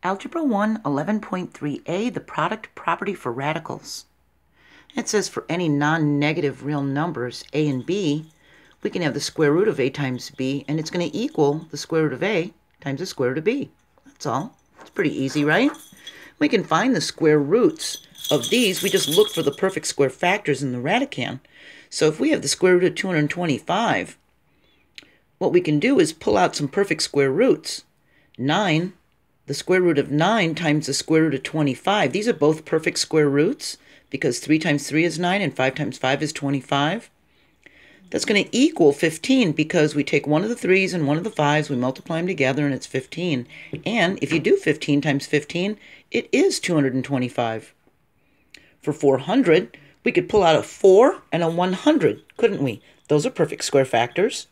Algebra I 11.3a, the product property for radicals. It says for any non-negative real numbers, a and b, we can have the square root of a times b, and it's going to equal the square root of a times the square root of b. That's all. It's pretty easy, right? We can find the square roots of these. We just look for the perfect square factors in the radicand. So if we have the square root of 225, what we can do is pull out some perfect square roots. 9, the square root of 9 times the square root of 25. These are both perfect square roots because 3 times 3 is 9 and 5 times 5 is 25. That's going to equal 15 because we take one of the 3's and one of the 5's, we multiply them together, and it's 15. And if you do 15 times 15, it is 225. For 400, we could pull out a 4 and a 100, couldn't we? Those are perfect square factors.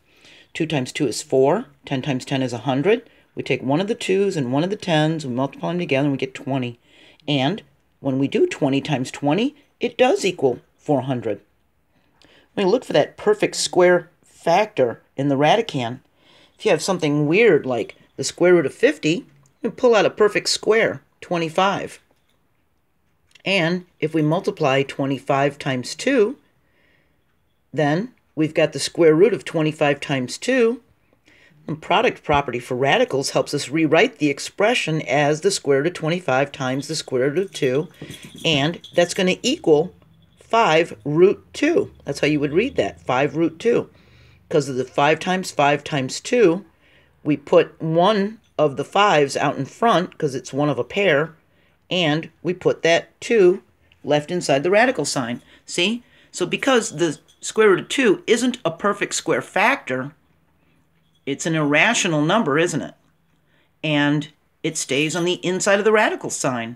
2 times 2 is 4. 10 times 10 is 100. We take one of the 2's and one of the 10's, we multiply them together, and we get 20. And when we do 20 times 20, it does equal 400. When you look for that perfect square factor in the radicand, if you have something weird like the square root of 50, you pull out a perfect square, 25. And if we multiply 25 times 2, then we've got the square root of 25 times 2. The product property for radicals helps us rewrite the expression as the square root of 25 times the square root of 2, and that's going to equal 5 root 2. That's how you would read that, 5 root 2. Because of the 5 times 2, we put one of the 5's out in front because it's one of a pair, and we put that 2 left inside the radical sign. See? So because the square root of 2 isn't a perfect square factor, it's an irrational number, isn't it? And it stays on the inside of the radical sign.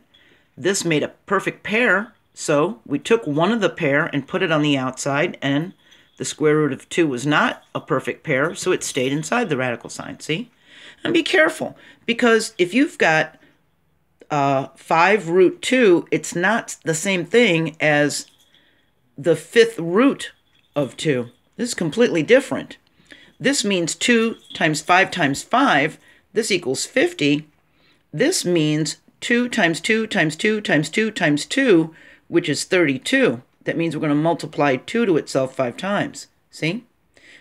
This made a perfect pair, so we took one of the pair and put it on the outside, and the square root of 2 was not a perfect pair, so it stayed inside the radical sign, see? And be careful, because if you've got 5 root 2, it's not the same thing as the 5th root of 2. This is completely different. This means 2 times 5 times 5. This equals 50. This means 2 times 2 times 2 times 2 times 2, which is 32. That means we're going to multiply 2 to itself 5 times. See?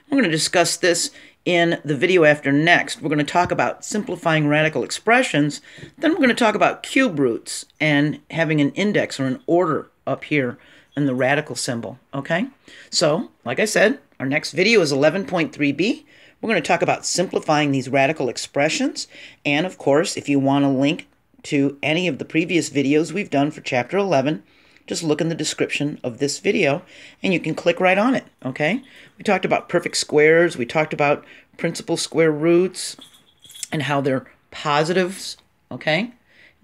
We're going to discuss this in the video after next. We're going to talk about simplifying radical expressions. Then we're going to talk about cube roots and having an index or an order up here in the radical symbol. Okay? So, like I said, our next video is 11.3b. We're going to talk about simplifying these radical expressions. And of course, if you want a link to any of the previous videos we've done for Chapter 11, just look in the description of this video and you can click right on it, okay? We talked about perfect squares. We talked about principal square roots and how they're positives, okay?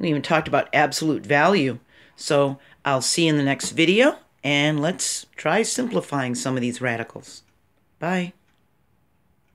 We even talked about absolute value. So I'll see you in the next video, and let's try simplifying some of these radicals. Bye.